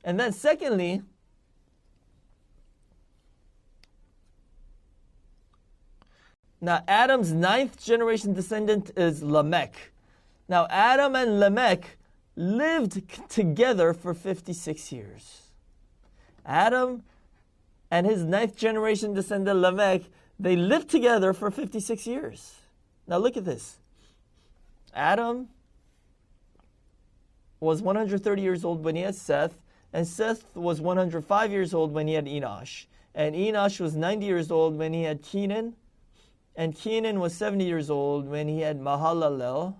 And then secondly, now Adam's 9th generation descendant is Lamech. Now Adam and Lamech lived together for 56 years. Adam and his 9th generation descendant Lamech, they lived together for 56 years. Now look at this. Adam was 130 years old when he had Seth, and Seth was 105 years old when he had Enosh. And Enosh was 90 years old when he had Kenan, and Kenan was 70 years old when he had Mahalalel.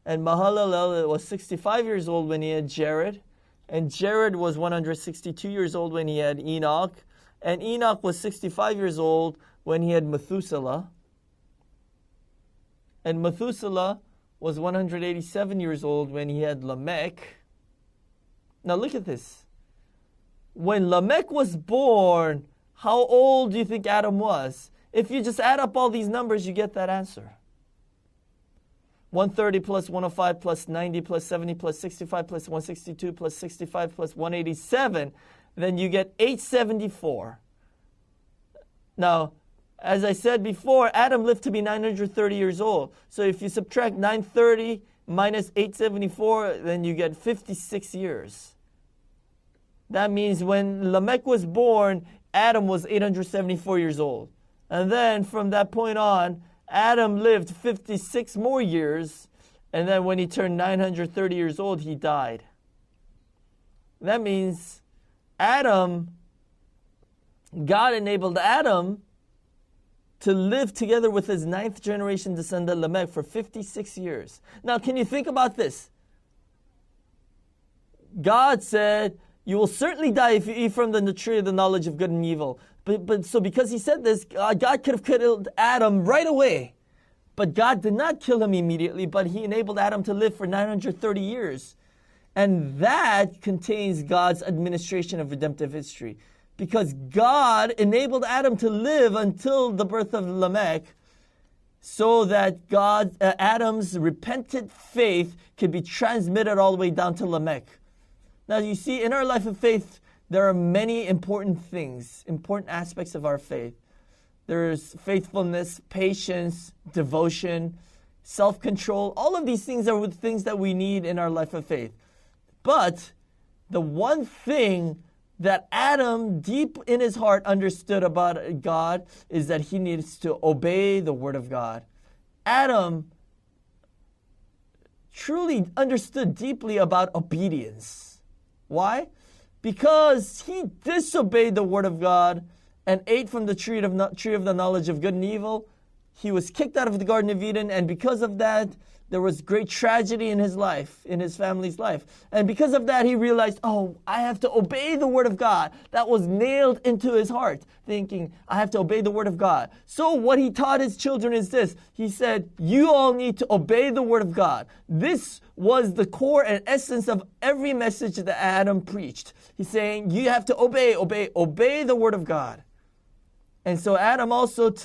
And Mahalalel was 65 years old when he had Jared. And Jared was 162 years old when he had Enoch. And Enoch was 65 years old when he had Methuselah. And Methuselah was 187 years old when he had Lamech. Now look at this. When Lamech was born, how old do you think Adam was? If you just add up all these numbers, you get that answer. 130 plus 105 plus 90 plus 70 plus 65 plus 162 plus 65 plus 187, then you get 874. Now, as I said before, Adam lived to be 930 years old. So if you subtract 930 minus 874, then you get 56 years. That means when Lamech was born, Adam was 874 years old. And then from that point on, Adam lived 56 more years, and then when he turned 930 years old, he died. That means God enabled Adam to live together with his 9th generation descendant Lamech for 56 years. Now, can you think about this? God said, you will certainly die if you eat from the tree of the knowledge of good and evil. But so because he said this, God could have killed Adam right away. But God did not kill him immediately, but he enabled Adam to live for 930 years. And that contains God's administration of redemptive history. Because God enabled Adam to live until the birth of Lamech, so that Adam's repentant faith could be transmitted all the way down to Lamech. Now you see, in our life of faith, there are many important things, important aspects of our faith. There's faithfulness, patience, devotion, self-control. All of these things are things that we need in our life of faith. But the one thing that Adam, deep in his heart, understood about God is that he needs to obey the Word of God. Adam truly understood deeply about obedience. Why? Because he disobeyed the Word of God and ate from the tree of the knowledge of good and evil. He was kicked out of the Garden of Eden, and because of that, there was great tragedy in his life, in his family's life. And because of that, he realized, I have to obey the Word of God. That was nailed into his heart, thinking, I have to obey the Word of God. So what he taught his children is this. He said, you all need to obey the Word of God. This was the core and essence of every message that Adam preached. He's saying, you have to obey the Word of God. And so Adam taught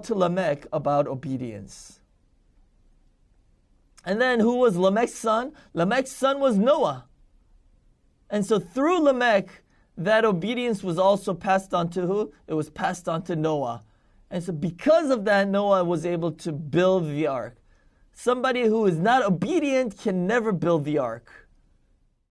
to Lamech about obedience. And then who was Lamech's son? Lamech's son was Noah. And so through Lamech, that obedience was also passed on to who? It was passed on to Noah. And so because of that, Noah was able to build the ark. Somebody who is not obedient can never build the ark.